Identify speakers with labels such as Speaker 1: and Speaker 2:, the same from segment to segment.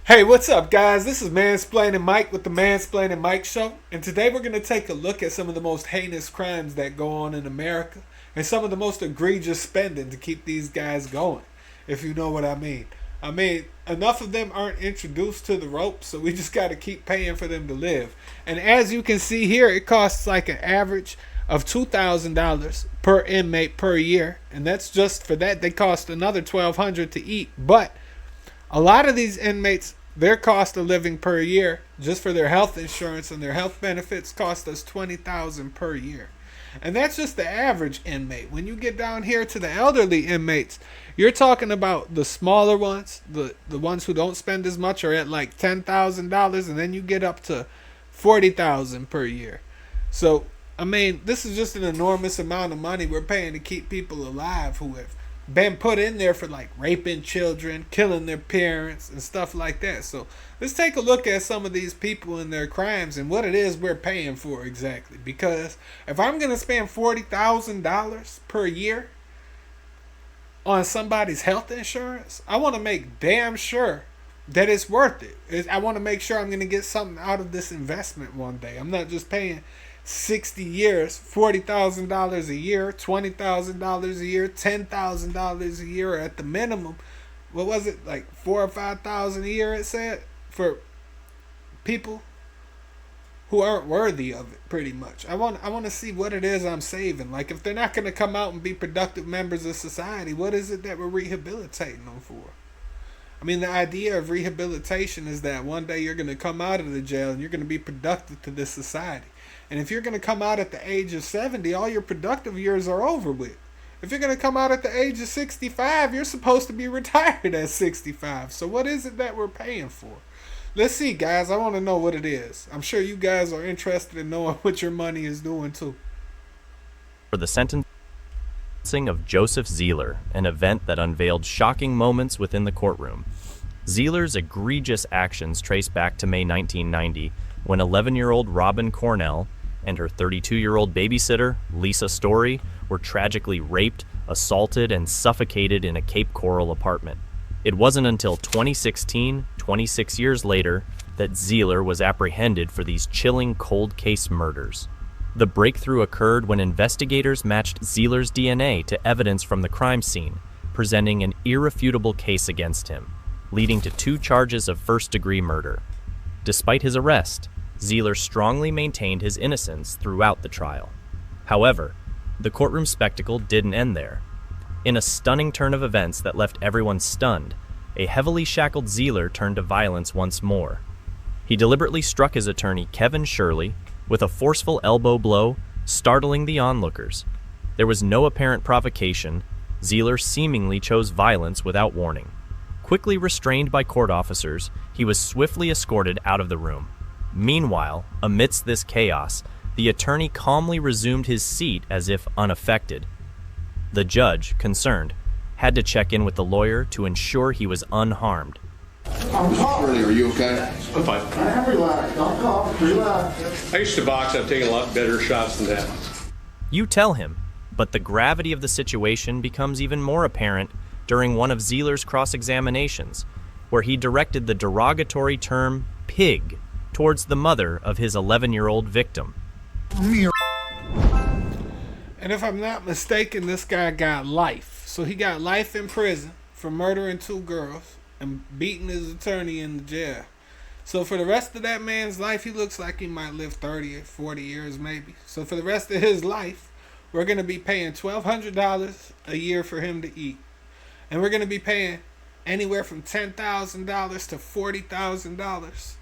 Speaker 1: Hey, what's up, guys? This is Mansplaining Mike with the Mansplaining Mike Show, and today we're going to take a look at some of the most heinous crimes that go on in America and some of the most egregious spending to keep these guys going, if you know what I mean. Enough of them aren't introduced to the ropes, so we just got to keep paying for them to live. And as you can see here, it costs like an average of $2,000 per inmate per year, and that's just for that. They cost another $1,200 to eat, but a lot of these inmates, their cost of living per year, just for their health insurance and their health benefits, cost us $20,000 per year. And that's just the average inmate. When you get down here to the elderly inmates, you're talking about the smaller ones, the ones who don't spend as much are at like $10,000, and then you get up to $40,000 per year. So, this is just an enormous amount of money we're paying to keep people alive who have been put in there for like raping children, killing their parents, and stuff like that. So let's take a look at some of these people and their crimes and what it is we're paying for exactly. Because if I'm going to spend $40,000 per year on somebody's health insurance, I want to make damn sure that it's worth it. I want to make sure I'm going to get something out of this investment one day. I'm not just paying 60 years, $40,000 a year, $20,000 a year, $10,000 a year, or at the minimum, what was it, like $4,000 or $5,000 a year? It said for people who aren't worthy of it. Pretty much, I want to see what it is I'm saving. Like, if they're not going to come out and be productive members of society, what is it that we're rehabilitating them for? The idea of rehabilitation is that one day you're going to come out of the jail and you're going to be productive to this society. And if you're going to come out at the age of 70, all your productive years are over with. If you're going to come out at the age of 65, you're supposed to be retired at 65. So what is it that we're paying for? Let's see, guys. I want to know what it is. I'm sure you guys are interested in knowing what your money is doing, too.
Speaker 2: For the sentencing of Joseph Zeeler, an event that unveiled shocking moments within the courtroom. Zeeler's egregious actions trace back to May 1990, when 11-year-old Robin Cornell and her 32-year-old babysitter, Lisa Story, were tragically raped, assaulted, and suffocated in a Cape Coral apartment. It wasn't until 2016, 26 years later, that Zeeler was apprehended for these chilling cold case murders. The breakthrough occurred when investigators matched Zeeler's DNA to evidence from the crime scene, presenting an irrefutable case against him, leading to 2 charges of first-degree murder. Despite his arrest, Zeeler strongly maintained his innocence throughout the trial. However, the courtroom spectacle didn't end there. In a stunning turn of events that left everyone stunned, a heavily shackled Zeeler turned to violence once more. He deliberately struck his attorney, Kevin Shirley, with a forceful elbow blow, startling the onlookers. There was no apparent provocation. Zeeler seemingly chose violence without warning. Quickly restrained by court officers, he was swiftly escorted out of the room. Meanwhile, amidst this chaos, the attorney calmly resumed his seat as if unaffected. The judge, concerned, had to check in with the lawyer to ensure he was unharmed.
Speaker 3: I'm hot. Really, are you okay?
Speaker 4: I'm fine.
Speaker 3: Relax. Don't cough. Relax.
Speaker 4: I used to box. I've taken a lot better shots than that.
Speaker 2: You tell him, but the gravity of the situation becomes even more apparent during one of Zeeler's cross-examinations, where he directed the derogatory term pig towards the mother of his 11-year-old victim.
Speaker 1: And if I'm not mistaken, this guy got life. So he got life in prison for murdering 2 girls and beating his attorney in the jail. So for the rest of that man's life, he looks like he might live 30 or 40 years maybe. So for the rest of his life, we're going to be paying $1,200 a year for him to eat. And we're going to be paying anywhere from $10,000 to $40,000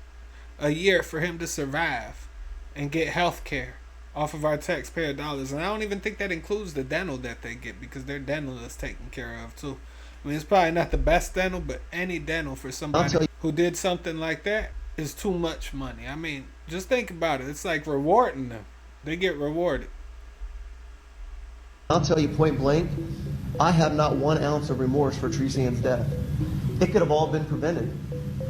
Speaker 1: a year for him to survive and get health care off of our taxpayer dollars. And I don't even think that includes the dental that they get, because their dental is taken care of too. It's probably not the best dental, but any dental for somebody who did something like that is too much money. Just think about it. It's like rewarding them. They get rewarded.
Speaker 5: I'll tell you point blank, I have not 1 ounce of remorse for Teresa Ann's death. It could have all been prevented.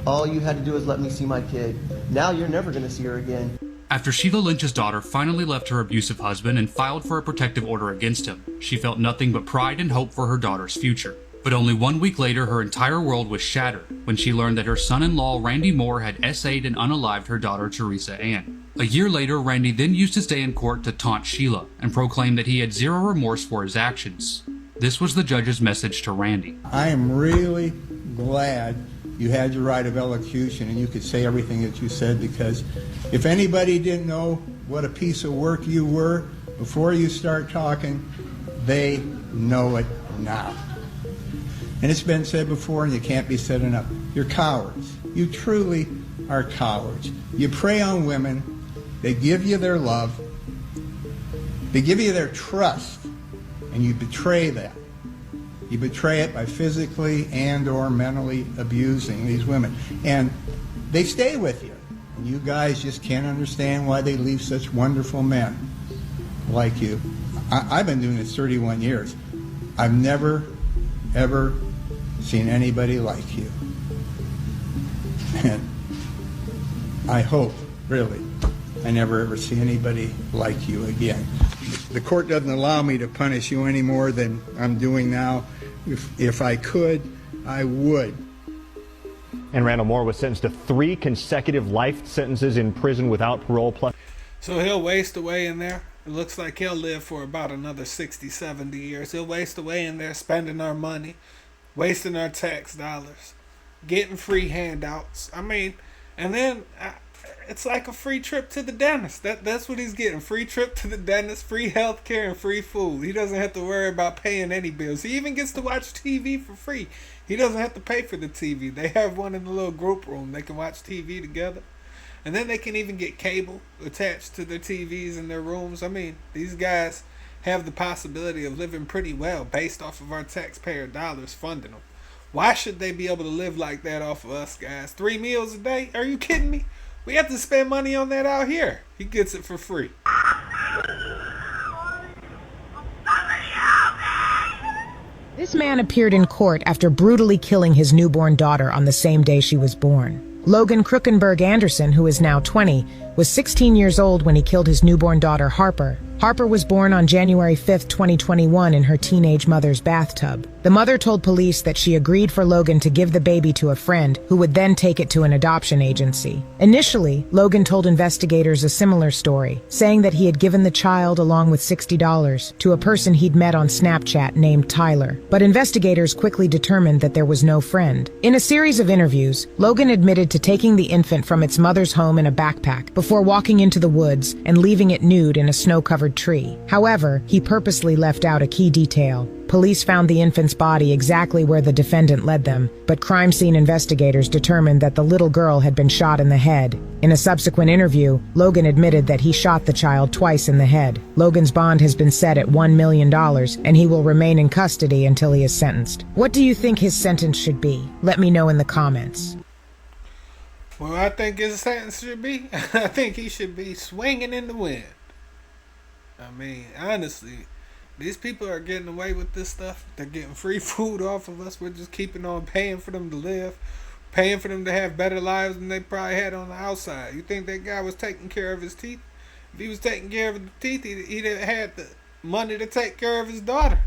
Speaker 5: All you had to do is let me see my kid. Now you're never going to see her again.
Speaker 6: After Sheila Lynch's daughter finally left her abusive husband and filed for a protective order against him, she felt nothing but pride and hope for her daughter's future. But only 1 week later, her entire world was shattered when she learned that her son-in-law, Randy Moore, had essayed and unalived her daughter, Teresa Ann. A year later, Randy then used his day in court to taunt Sheila and proclaim that he had zero remorse for his actions. This was the judge's message to Randy.
Speaker 7: I am really glad you had your right of elocution and you could say everything that you said, because if anybody didn't know what a piece of work you were before you start talking, they know it now. And it's been said before, and you can't be said enough. You're cowards. You truly are cowards. You prey on women. They give you their love. They give you their trust, and you betray that. You betray it by physically and or mentally abusing these women. And they stay with you. And you guys just can't understand why they leave such wonderful men like you. I've been doing this 31 years. I've never, ever seen anybody like you. And I hope, really, I never ever see anybody like you again. The court doesn't allow me to punish you any more than I'm doing now. If I could, I would.
Speaker 8: And Randall Moore was sentenced to 3 consecutive life sentences in prison without parole.
Speaker 1: So he'll waste away in there. It looks like he'll live for about another 60, 70 years. He'll waste away in there spending our money, wasting our tax dollars, getting free handouts. I mean, and then it's like a free trip to the dentist. That's what he's getting. Free trip to the dentist, free health care, and free food. He doesn't have to worry about paying any bills. He even gets to watch TV for free. He doesn't have to pay for the TV. They have one in the little group room. They can watch TV together. And then they can even get cable attached to their TVs in their rooms. I mean, these guys have the possibility of living pretty well based off of our taxpayer dollars funding them. Why should they be able to live like that off of us, guys? 3 meals a day? Are you kidding me? We have to spend money on that out here. He gets it for free.
Speaker 9: This man appeared in court after brutally killing his newborn daughter on the same day she was born. Logan Krukenberg Anderson, who is now 20, was 16 years old when he killed his newborn daughter, Harper. Harper was born on January 5, 2021 in her teenage mother's bathtub. The mother told police that she agreed for Logan to give the baby to a friend who would then take it to an adoption agency. Initially, Logan told investigators a similar story, saying that he had given the child along with $60 to a person he'd met on Snapchat named Tyler. But investigators quickly determined that there was no friend. In a series of interviews, Logan admitted to taking the infant from its mother's home in a backpack before walking into the woods and leaving it nude in a snow-covered tree. However, he purposely left out a key detail. Police found the infant's body exactly where the defendant led them, but crime scene investigators determined that the little girl had been shot in the head. In a subsequent interview, Logan admitted that he shot the child twice in the head. Logan's bond has been set at $1 million, and he will remain in custody until he is sentenced. What do you think his sentence should be? Let me know in the comments.
Speaker 1: Well, I think his sentence should be, I think he should be swinging in the wind. I mean, honestly, these people are getting away with this stuff. They're getting free food off of us. We're just keeping on paying for them to live, paying for them to have better lives than they probably had on the outside. You think that guy was taking care of his teeth? If he was taking care of the teeth, he'd have had the money to take care of his daughter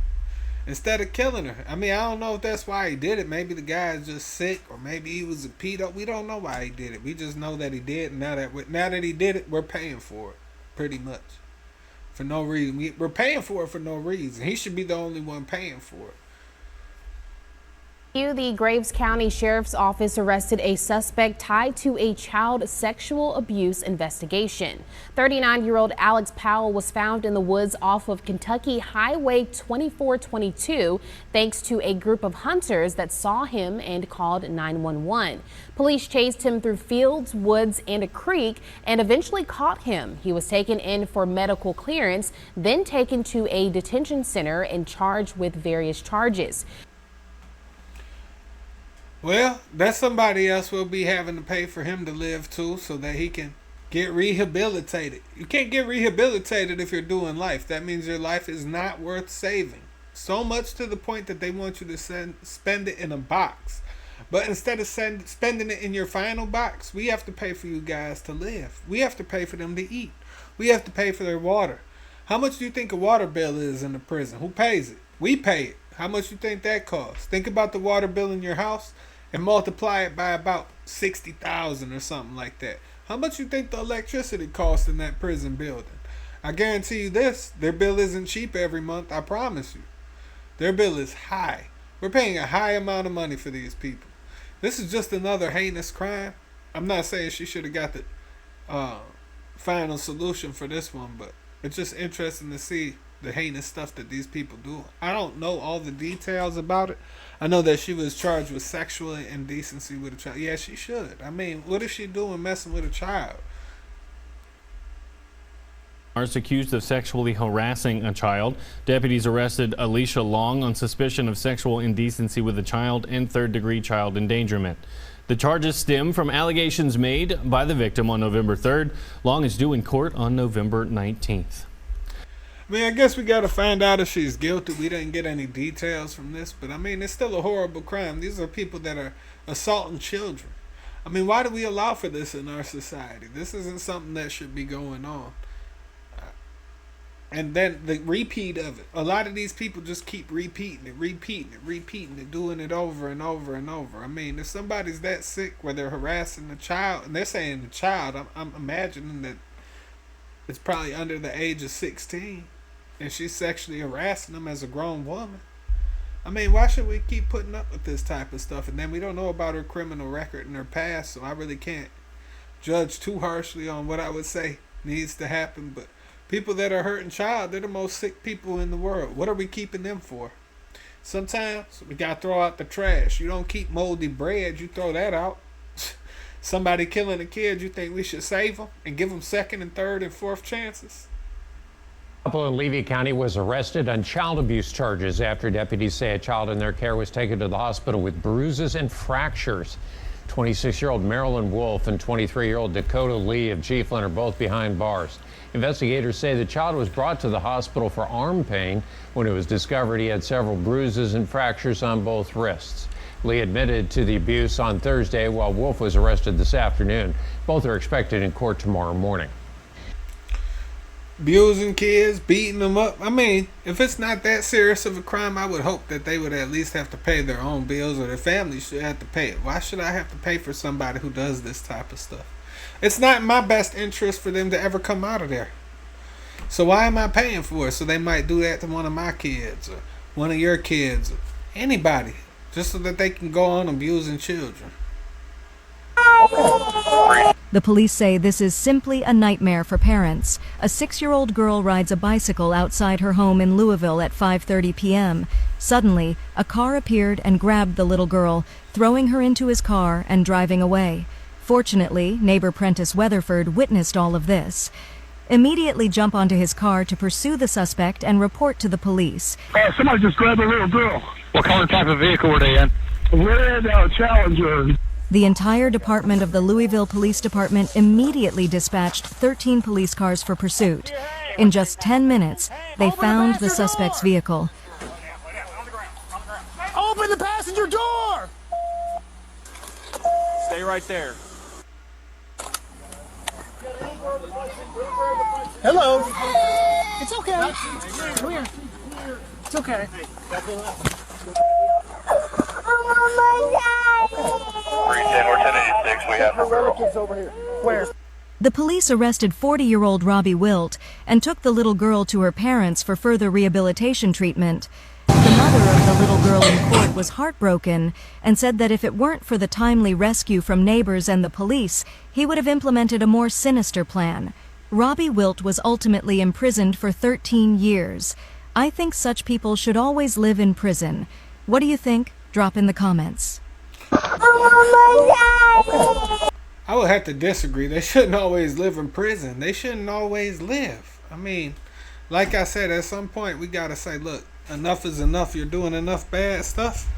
Speaker 1: instead of killing her. I mean, I don't know if that's why he did it. Maybe the guy is just sick, or maybe he was a pedo. We don't know why he did it. We just know that he did, and now that he did it, we're paying for it, pretty much. For no reason. We're paying for it for no reason. He should be the only one paying for it.
Speaker 10: The Graves County Sheriff's Office arrested a suspect tied to a child sexual abuse investigation. 39-year-old Alex Powell was found in the woods off of Kentucky Highway 2422 thanks to a group of hunters that saw him and called 911. Police chased him through fields, woods, and a creek and eventually caught him. He was taken in for medical clearance, then taken to a detention center and charged with various charges.
Speaker 1: Well, that's somebody else will be having to pay for him to live too, so that he can get rehabilitated. You can't get rehabilitated if you're doing life. That means your life is not worth saving. So much to the point that they want you to spend it in a box. But instead of spending it in your final box, we have to pay for you guys to live. We have to pay for them to eat. We have to pay for their water. How much do you think a water bill is in the prison? Who pays it? We pay it. How much you think that costs? Think about the water bill in your house and multiply it by about 60,000 or something like that. How much you think the electricity costs in that prison building? I guarantee you this, their bill isn't cheap every month, I promise you. Their bill is high. We're paying a high amount of money for these people. This is just another heinous crime. I'm not saying she should have got the final solution for this one, but it's just interesting to see the heinous stuff that these people do. I don't know all the details about it. I know that she was charged with sexual indecency with a child. Yeah, she should. I mean, what is she doing messing with a child?
Speaker 11: Is accused of sexually harassing a child. Deputies arrested Alicia Long on suspicion of sexual indecency with a child and third-degree child endangerment. The charges stem from allegations made by the victim on November 3rd. Long is due in court on November 19th.
Speaker 1: I mean, I guess we got to find out if she's guilty. We didn't get any details from this, but I mean, it's still a horrible crime. These are people that are assaulting children. I mean, why do we allow for this in our society? This isn't something that should be going on. And then the repeat of it. A lot of these people just keep repeating it, doing it over and over and over. I mean, if somebody's that sick where they're harassing a child, and they're saying the child, I'm imagining that it's probably under the age of 16, and she's sexually harassing them as a grown woman. I mean, why should we keep putting up with this type of stuff? And then we don't know about her criminal record and her past, so I really can't judge too harshly on what I would say needs to happen, but people that are hurting child, they're the most sick people in the world. What are we keeping them for? Sometimes we got to throw out the trash. You don't keep moldy bread, you throw that out. Somebody killing a kid, you think we should save them and give them second and third and fourth chances?
Speaker 12: A couple in Levy County was arrested on child abuse charges after deputies say a child in their care was taken to the hospital with bruises and fractures. 26-year-old Marilyn Wolf and 23-year-old Dakota Lee of Chiefland are both behind bars. Investigators say the child was brought to the hospital for arm pain. When it was discovered, he had several bruises and fractures on both wrists. Lee admitted to the abuse on Thursday, while Wolf was arrested this afternoon. Both are expected in court tomorrow morning.
Speaker 1: Abusing kids, beating them up. I mean, if it's not that serious of a crime, I would hope that they would at least have to pay their own bills, or their family should have to pay it. Why should I have to pay for somebody who does this type of stuff? It's not in my best interest for them to ever come out of there. So why am I paying for it? So they might do that to one of my kids, or one of your kids, or anybody, just so that they can go on abusing children.
Speaker 13: The police say this is simply a nightmare for parents. A 6-year-old girl rides a bicycle outside her home in Louisville at 5:30 p.m. Suddenly, a car appeared and grabbed the little girl, throwing her into his car and driving away. Fortunately, neighbor Prentice Weatherford witnessed all of this. Immediately jump onto his car to pursue the suspect and report to the police.
Speaker 14: Somebody just grabbed a little girl.
Speaker 15: What color type of vehicle were they in?
Speaker 14: Red Challenger.
Speaker 13: The entire department of the Louisville Police Department immediately dispatched 13 police cars for pursuit. In just 10 minutes, they found the suspect's vehicle.
Speaker 15: Open the passenger door! Stay right there.
Speaker 14: Hello.
Speaker 15: It's okay. Come here. It's okay.
Speaker 13: The police arrested 40-year-old Robbie Wilt and took the little girl to her parents for further rehabilitation treatment. The mother of the little girl in court was heartbroken and said that if it weren't for the timely rescue from neighbors and the police, he would have implemented a more sinister plan. Robbie Wilt was ultimately imprisoned for 13 years. I think such people should always live in prison. What do you think? Drop in the comments.
Speaker 1: I would have to disagree. They shouldn't always live in prison. They shouldn't always live. I mean, like I said, at some point we gotta say, look, enough is enough. You're doing enough bad stuff.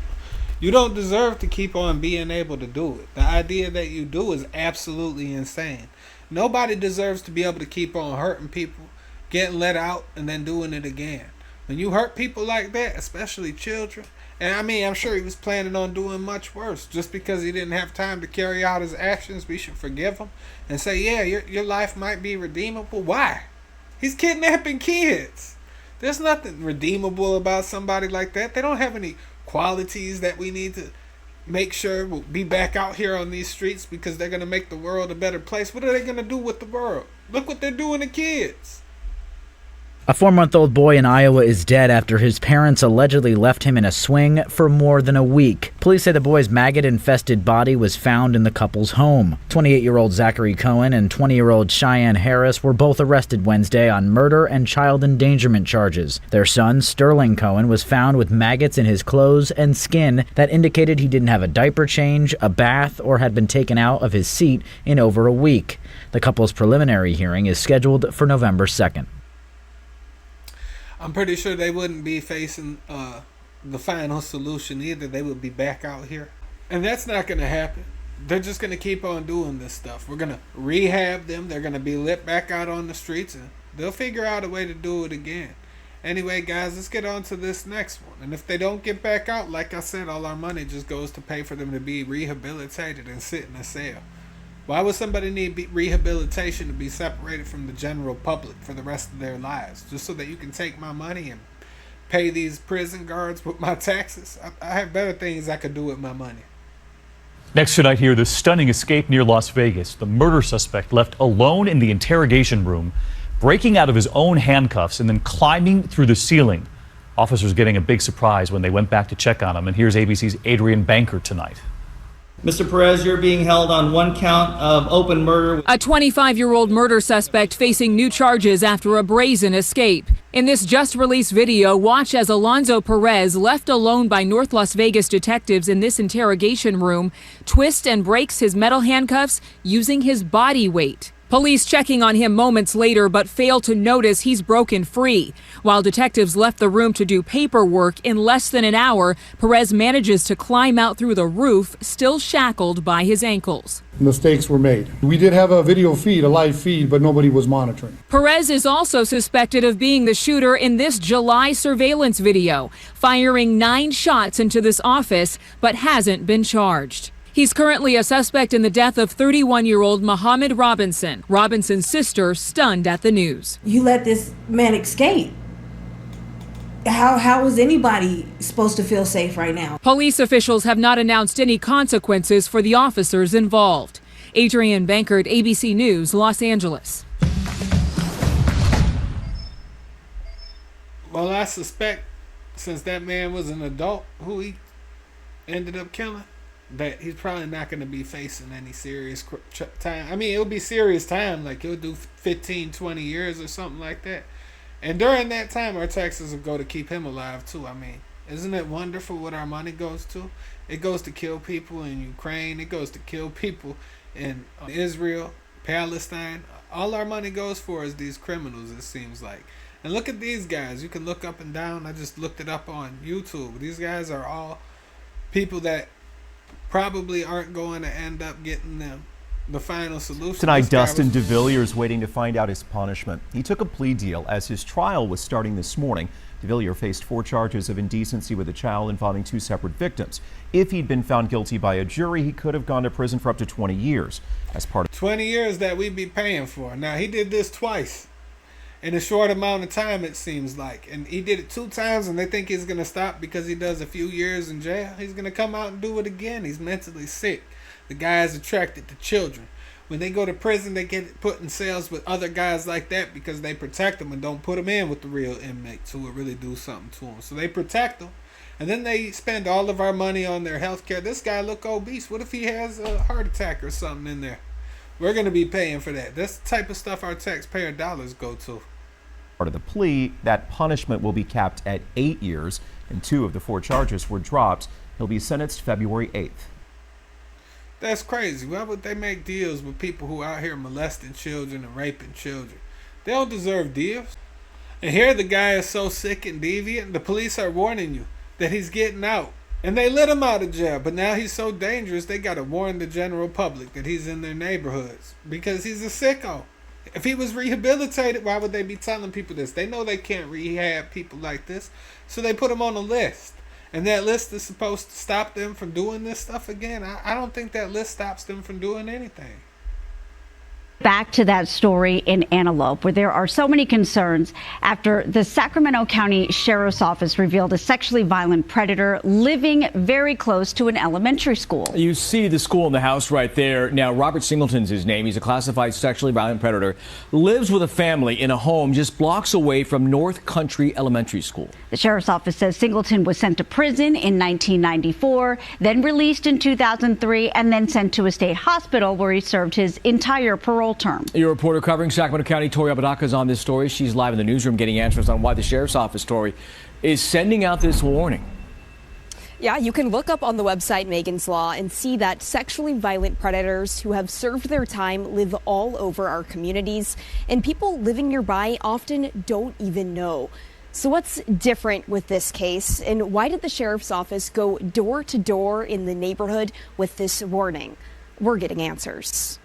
Speaker 1: You don't deserve to keep on being able to do it. The idea that you do is absolutely insane. Nobody deserves to be able to keep on hurting people, getting let out, and then doing it again. When you hurt people like that, especially children, and I mean, I'm sure he was planning on doing much worse. Just because he didn't have time to carry out his actions, we should forgive him and say, yeah, your life might be redeemable. Why? He's kidnapping kids. There's nothing redeemable about somebody like that. They don't have any qualities that we need to make sure will be back out here on these streets because they're going to make the world a better place. What are they going to do with the world? Look what they're doing to kids.
Speaker 16: A 4-month-old boy in Iowa is dead after his parents allegedly left him in a swing for more than a week. Police say the boy's maggot-infested body was found in the couple's home. 28-year-old Zachary Cohen and 20-year-old Cheyenne Harris were both arrested Wednesday on murder and child endangerment charges. Their son, Sterling Cohen, was found with maggots in his clothes and skin that indicated he didn't have a diaper change, a bath, or had been taken out of his seat in over a week. The couple's preliminary hearing is scheduled for November 2nd.
Speaker 1: I'm pretty sure they wouldn't be facing the final solution either. They would be back out here. And that's not going to happen. They're just going to keep on doing this stuff. We're going to rehab them. They're going to be let back out on the streets. And they'll figure out a way to do it again. Anyway, guys, let's get on to this next one. And if they don't get back out, like I said, all our money just goes to pay for them to be rehabilitated and sit in a cell. Why would somebody need rehabilitation to be separated from the general public for the rest of their lives? Just so that you can take my money and pay these prison guards with my taxes? I have better things I could do with my money.
Speaker 17: Next tonight here, the stunning escape near Las Vegas. The murder suspect left alone in the interrogation room, breaking out of his own handcuffs and then climbing through the ceiling. Officers getting a big surprise when they went back to check on him. And here's ABC's Adrian Banker tonight.
Speaker 18: Mr. Perez, you're being held on one count of open murder.
Speaker 19: A 25-year-old murder suspect facing new charges after a brazen escape. In this just-released video, watch as Alonzo Perez, left alone by North Las Vegas detectives in this interrogation room, twists and breaks his metal handcuffs using his body weight. Police checking on him moments later but fail to notice he's broken free. While detectives left the room to do paperwork, in less than an hour, Perez manages to climb out through the roof, still shackled by his ankles.
Speaker 20: Mistakes were made. We did have a video feed, a live feed, but nobody was monitoring.
Speaker 19: Perez is also suspected of being the shooter in this July surveillance video, firing 9 shots into this office, but hasn't been charged. He's currently a suspect in the death of 31-year-old Muhammad Robinson. Robinson's sister stunned at the news.
Speaker 21: You let this man escape. How is anybody supposed to feel safe right now?
Speaker 19: Police officials have not announced any consequences for the officers involved. Adrian Bankert, ABC News, Los Angeles.
Speaker 1: Well, I suspect, since that man was an adult who he ended up killing, that he's probably not going to be facing any serious time. I mean, it'll be serious time, like he'll do 15, 20 years or something like that. And during that time, our taxes will go to keep him alive too. I mean, isn't it wonderful what our money goes to? It goes to kill people in Ukraine. It goes to kill people in Israel, Palestine. All our money goes for is these criminals, it seems like. And look at these guys. You can look up and down. I just looked it up on YouTube. These guys are all people that probably aren't going to end up getting them the final solution.
Speaker 22: Tonight, Dustin DeVilliers is waiting to find out his punishment. He took a plea deal as his trial was starting this morning. DeVilliers faced 4 charges of indecency with a child involving 2 separate victims. If he'd been found guilty by a jury, he could have gone to prison for up to 20 years. As part of
Speaker 1: 20 years that we'd be paying for. Now, he did this twice in a short amount of time, it seems like. And he did it 2 times, and they think he's going to stop because he does a few years in jail. He's going to come out and do it again. He's mentally sick. The guy is attracted to children. When they go to prison, they get put in cells with other guys like that because they protect them and don't put them in with the real inmates who would really do something to them. So they protect them. And then they spend all of our money on their health care. This guy look obese. What if he has a heart attack or something in there? We're going to be paying for that. That's the type of stuff our taxpayer dollars go to.
Speaker 22: Part of the plea, that punishment will be capped at 8 years, and 2 of the 4 charges were dropped. He'll be sentenced February 8th.
Speaker 1: That's crazy. Why would they make deals with people who are out here molesting children and raping children? They don't deserve deals. And here the guy is so sick and deviant, the police are warning you that he's getting out. And they let him out of jail, but now he's so dangerous they got to warn the general public that he's in their neighborhoods because he's a sicko. If he was rehabilitated, why would they be telling people this? They know they can't rehab people like this, so they put him on a list. And that list is supposed to stop them from doing this stuff again. I don't think that list stops them from doing anything.
Speaker 3: Back to that story in Antelope, where there are so many concerns after the Sacramento County Sheriff's Office revealed a sexually violent predator living very close to an elementary school.
Speaker 4: You see the school in the house right there. Now, Robert Singleton's his name. He's a classified sexually violent predator. Lives with a family in a home just blocks away from North Country Elementary School.
Speaker 3: The Sheriff's Office says Singleton was sent to prison in 1994, then released in 2003, and then sent to a state hospital where he served his entire parole term.
Speaker 4: Your reporter covering Sacramento County, Tori Apodaca, is on this story. She's live in the newsroom getting answers on why the Sheriff's Office story is sending out this warning.
Speaker 23: Yeah, you can look up on the website Megan's Law and see that sexually violent predators who have served their time live all over our communities, and people living nearby often don't even know. So what's different with this case, and why did the Sheriff's Office go door to door in the neighborhood with this warning? We're getting answers.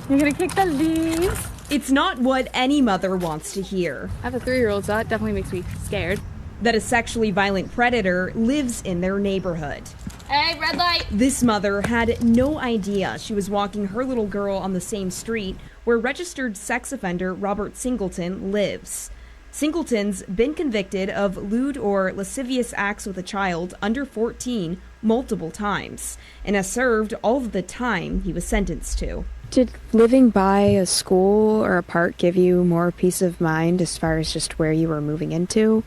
Speaker 24: You're gonna kick the leaves?
Speaker 23: It's not what any mother wants to hear.
Speaker 24: I have a 3-year-old, so that definitely makes me scared.
Speaker 23: That a sexually violent predator lives in their neighborhood.
Speaker 24: Hey, red light!
Speaker 23: This mother had no idea she was walking her little girl on the same street where registered sex offender Robert Singleton lives. Singleton's been convicted of lewd or lascivious acts with a child under 14 multiple times and has served all of the time he was sentenced to.
Speaker 24: Did living by a school or a park give you more peace of mind as far as just where you were moving into?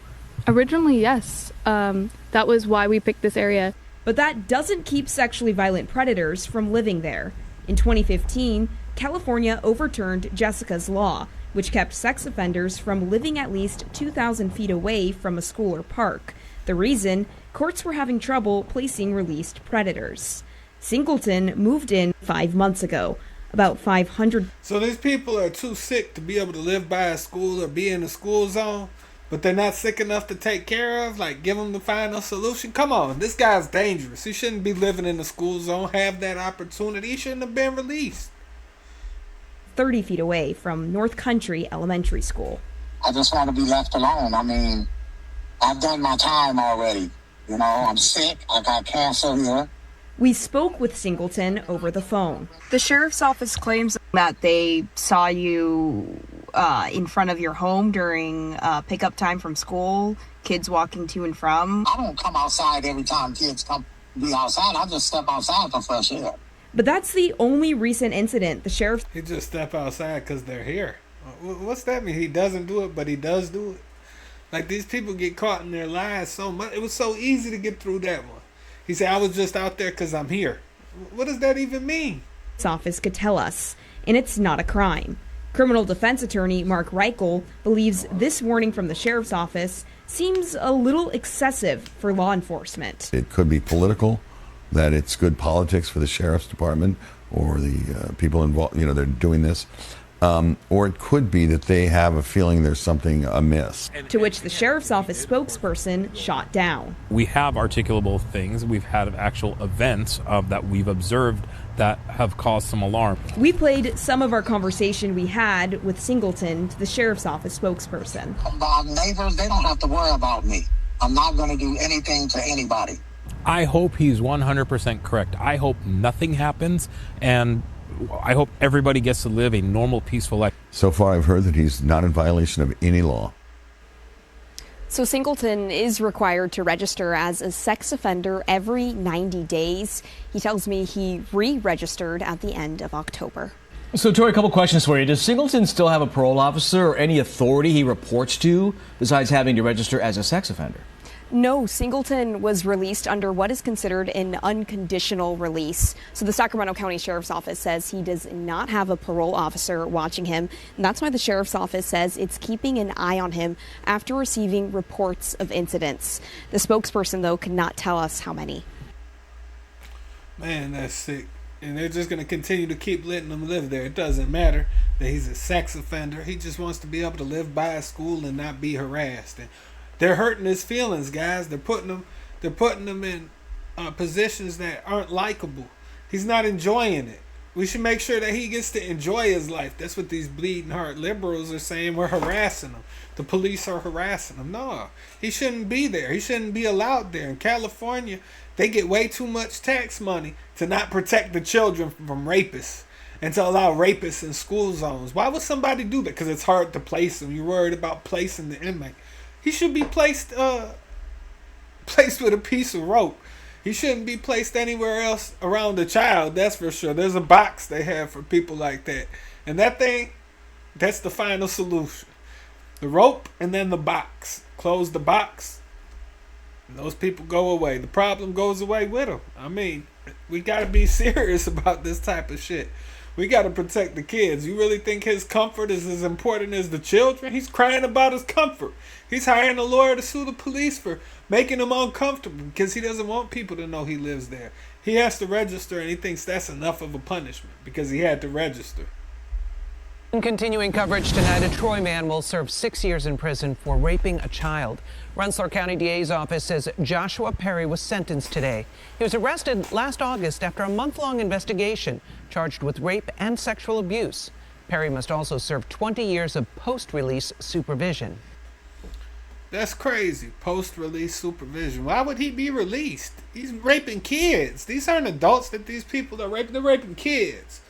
Speaker 24: Originally, yes. That was why we picked this area.
Speaker 23: But that doesn't keep sexually violent predators from living there. In 2015, California overturned Jessica's Law, which kept sex offenders from living at least 2,000 feet away from a school or park. The reason? Courts were having trouble placing released predators. Singleton moved in 5 months ago. About 500.
Speaker 1: So these people are too sick to be able to live by a school or be in a school zone, but they're not sick enough to take care of, like give them the final solution. Come on, this guy's dangerous. He shouldn't be living in the school zone, have that opportunity. He shouldn't have been released.
Speaker 23: 30 feet away from North Country Elementary School.
Speaker 25: I just want to be left alone. I mean, I've done my time already. You know, I'm sick. I got cancer here.
Speaker 23: We spoke with Singleton over the phone.
Speaker 24: The Sheriff's Office claims that they saw you in front of your home during pickup time from school, kids walking to and from.
Speaker 25: I don't come outside every time kids come be outside. I just step outside for fresh air.
Speaker 23: But that's the only recent incident the sheriff...
Speaker 1: He just step outside because they're here. What's that mean? He doesn't do it, but he does do it? Like, these people get caught in their lies so much. It was so easy to get through that one. He said, I was just out there because I'm here. What does that even mean?
Speaker 23: This office could tell us, and it's not a crime. Criminal defense attorney Mark Reichel believes this warning from the sheriff's office seems a little excessive for law enforcement.
Speaker 26: It could be political, that it's good politics for the sheriff's department or the people involved, you know, they're doing this. Or it could be that they have a feeling there's something amiss.
Speaker 23: To which the sheriff's office spokesperson shot down.
Speaker 27: We have articulable things. We've had actual events that we've observed that have caused some alarm.
Speaker 23: We played some of our conversation we had with Singleton to the sheriff's office spokesperson.
Speaker 25: My neighbors, they don't have to worry about me. I'm not going to do anything to anybody.
Speaker 27: I hope he's 100% correct. I hope nothing happens, and I hope everybody gets to live a normal, peaceful life.
Speaker 26: So far, I've heard that he's not in violation of any law.
Speaker 23: So Singleton is required to register as a sex offender every 90 days. He tells me he re-registered at the end of October.
Speaker 4: So, Tori, a couple questions for you. Does Singleton still have a parole officer or any authority he reports to besides having to register as a sex offender?
Speaker 23: No, Singleton was released under what is considered an unconditional release. So the Sacramento County Sheriff's Office says he does not have a parole officer watching him. And that's why the Sheriff's Office says it's keeping an eye on him after receiving reports of incidents. The spokesperson, though, could not tell us how many.
Speaker 1: Man, that's sick. And they're just going to continue to keep letting him live there. It doesn't matter that he's a sex offender. He just wants to be able to live by a school and not be harassed. And they're hurting his feelings, guys. They're putting him in positions that aren't likable. He's not enjoying it. We should make sure that he gets to enjoy his life. That's what these bleeding heart liberals are saying. We're harassing him. The police are harassing him. No, he shouldn't be there. He shouldn't be allowed there. In California, they get way too much tax money to not protect the children from rapists. and to allow rapists in school zones. Why would somebody do that? Because it's hard to place him. You're worried about placing the inmate. He should be placed with a piece of rope. He shouldn't be placed anywhere else around the child, that's for sure. There's a box they have for people like that. And that thing, that's the final solution. The rope and then the box. Close the box, and those people go away. The problem goes away with them. I mean, we got to be serious about this type of shit. We got to protect the kids. You really think his comfort is as important as the children? He's crying about his comfort. He's hiring a lawyer to sue the police for making him uncomfortable because he doesn't want people to know he lives there. He has to register, and he thinks that's enough of a punishment because he had to register.
Speaker 2: In continuing coverage tonight, a Troy man will serve 6 years in prison for raping a child. Rensselaer County DA's office says Joshua Perry was sentenced today. He was arrested last August after a month-long investigation, charged with rape and sexual abuse. Perry must also serve 20 years of post-release supervision.
Speaker 1: That's crazy. Post-release supervision. Why would he be released? He's raping kids. These aren't adults that these people are raping. They're raping kids.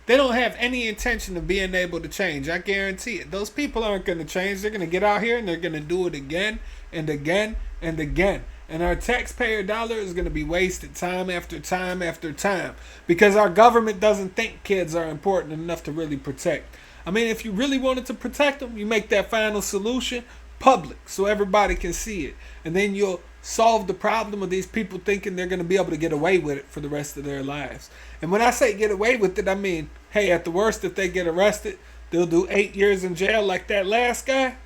Speaker 1: They don't have any intention of being able to change. I guarantee it. Those people aren't going to change. They're going to get out here and they're going to do it again and again and again. And our taxpayer dollar is going to be wasted time after time after time because our government doesn't think kids are important enough to really protect. I mean, if you really wanted to protect them, you make that final solution public so everybody can see it. And then you'll solve the problem of these people thinking they're going to be able to get away with it for the rest of their lives. And when I say get away with it, I mean, hey, at the worst, if they get arrested, they'll do 8 years in jail like that last guy.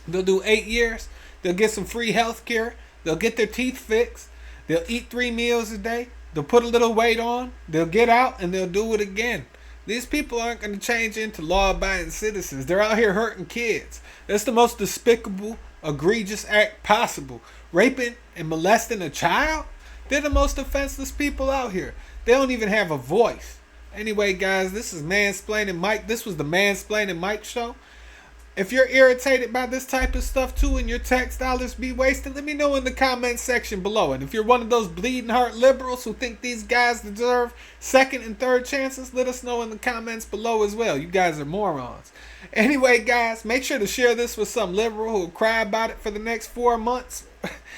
Speaker 1: They'll do 8 years. They'll get some free health care. They'll get their teeth fixed. They'll eat 3 meals a day. They'll put a little weight on. They'll get out and they'll do it again. These people aren't going to change into law-abiding citizens. They're out here hurting kids. That's the most despicable, egregious act possible. Raping and molesting a child? They're the most offenseless people out here. They don't even have a voice. Anyway, guys, this is Mansplaining Mike. This was the Mansplaining Mike show. If you're irritated by this type of stuff too and your tax dollars be wasted, let me know in the comment section below. And if you're one of those bleeding heart liberals who think these guys deserve second and third chances, let us know in the comments below as well. You guys are morons. Anyway, guys, make sure to share this with some liberal who will cry about it for the next 4 months.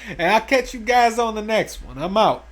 Speaker 1: And I'll catch you guys on the next one. I'm out.